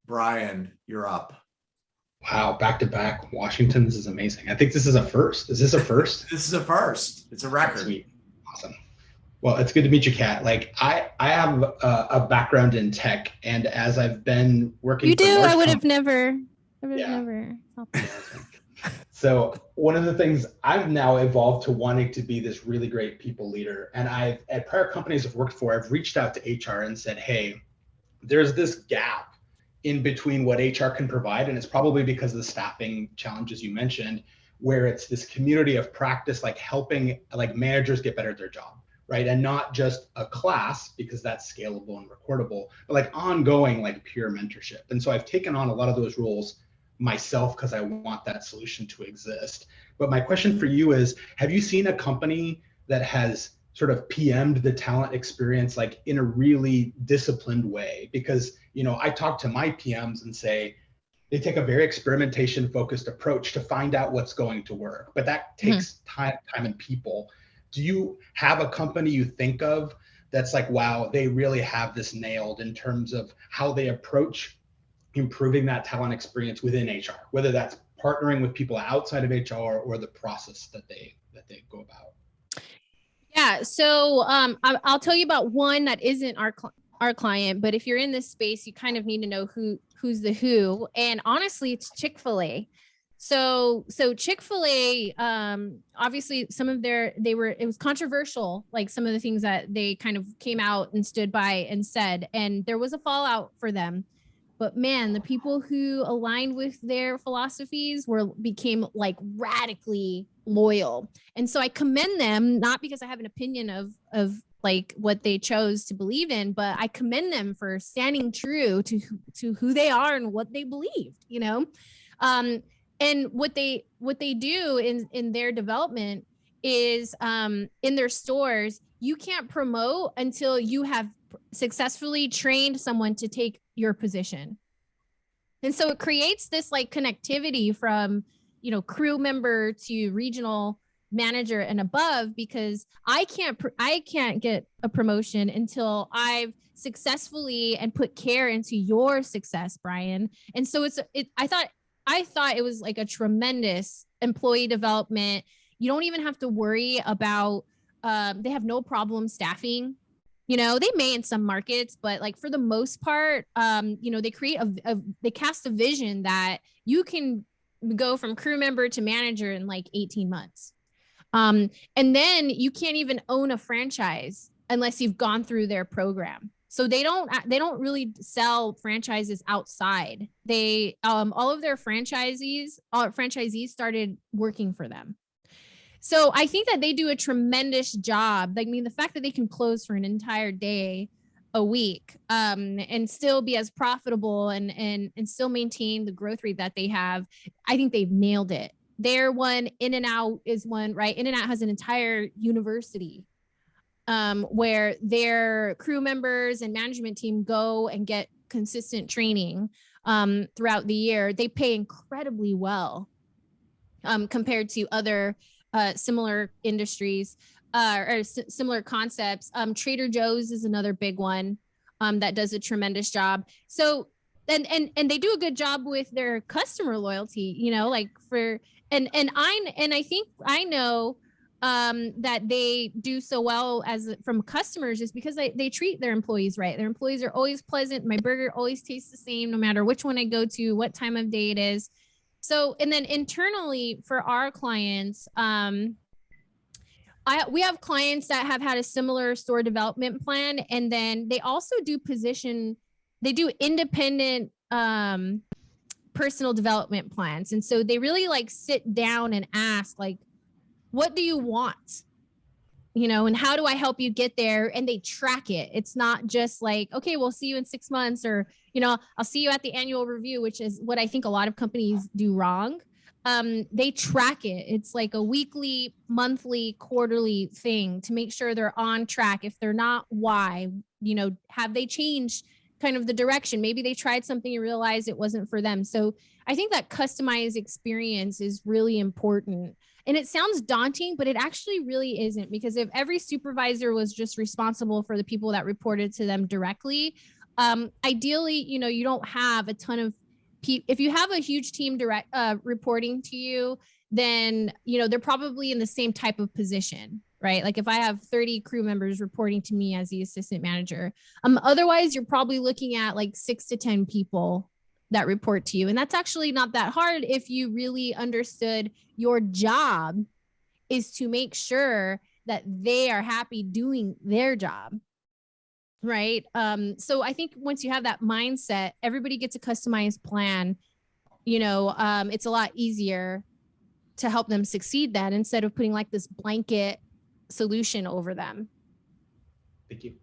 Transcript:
Brian, you're up. Wow, back to back Washington. This is amazing. I think this is a first. Is this a first? This is a first. It's a record. Sweet. Awesome. Well, it's good to meet you, Kat. Like I have a background in tech, and as I've been working, you do. For large I would have never. So one of the things I've now evolved to wanting to be this really great people leader, and I've at prior companies I've worked for, I've reached out to HR and said, hey, there's this gap in between what HR can provide, and it's probably because of the staffing challenges you mentioned, where it's this community of practice, like helping like managers get better at their job, right? And not just a class, because that's scalable and recordable, but like ongoing, like peer mentorship. And so I've taken on a lot of those roles myself because I want that solution to exist. But my question for you is, have you seen a company that has sort of PM'd the talent experience like in a really disciplined way? Because, you know, I talk to my PMs and say, they take a very experimentation focused approach to find out what's going to work, but that takes time and people. Do you have a company you think of that's like, wow, they really have this nailed in terms of how they approach improving that talent experience within HR, whether that's partnering with people outside of HR or the process that they go about? Yeah. So I'll tell you about one that isn't our client, but if you're in this space, you kind of need to know who's the who. And honestly, it's Chick-fil-A. So Chick-fil-A, obviously it was controversial, like some of the things that they kind of came out and stood by and said, and there was a fallout for them. But man, the people who aligned with their philosophies became like radically loyal. And so I commend them, not because I have an opinion of like what they chose to believe in, but I commend them for standing true to who they are and what they believed, you know? And what they do in their development is in their stores, you can't promote until you have successfully trained someone to take your position. And so it creates this like connectivity from, you know, crew member to regional manager and above, because I can't get a promotion until I've successfully and put care into your success, Brian. And so I thought it was like a tremendous employee development. You don't even have to worry about, they have no problem staffing. You know, they may in some markets, but like for the most part, you know, they create they cast a vision that you can go from crew member to manager in like 18 months. And then you can't even own a franchise unless you've gone through their program. So they don't really sell franchises outside. They, all of their franchisees started working for them. So I think that they do a tremendous job. I mean, the fact that they can close for an entire day a week, and still be as profitable and still maintain the growth rate that they have, I think they've nailed it. Their one, In-N-Out is one, right? In-N-Out has an entire university where their crew members and management team go and get consistent training throughout the year. They pay incredibly well compared to other similar industries or similar concepts. Trader Joe's is another big one that does a tremendous job. So and they do a good job with their customer loyalty, you know, like and I think I know that they do so well as from customers just because they treat their employees right. Their employees are always pleasant. My burger always tastes the same no matter which one I go to, what time of day it is. So, and then internally for our clients, we have clients that have had a similar store development plan, and then they also do independent personal development plans. And so they really like sit down and ask, like, what do you want? You know, and how do I help you get there? And they track it. It's not just like, okay, we'll see you in 6 months, or, you know, I'll see you at the annual review, which is what I think a lot of companies do wrong. They track it. It's like a weekly, monthly, quarterly thing to make sure they're on track. If they're not, why? You know, have they changed kind of the direction? Maybe they tried something and realized it wasn't for them. So I think that customized experience is really important. And it sounds daunting, but it actually really isn't, because if every supervisor was just responsible for the people that reported to them directly, Ideally, you don't have a ton of people. If you have a huge team reporting to you, then, they're probably in the same type of position, right? Like if I have 30 crew members reporting to me as the assistant manager, otherwise you're probably looking at like 6 to 10 people that report to you. And that's actually not that hard if you really understood your job is to make sure that they are happy doing their job. Right. So I think once you have that mindset, everybody gets a customized plan. It's a lot easier to help them succeed that instead of putting like this blanket solution over them. Thank you.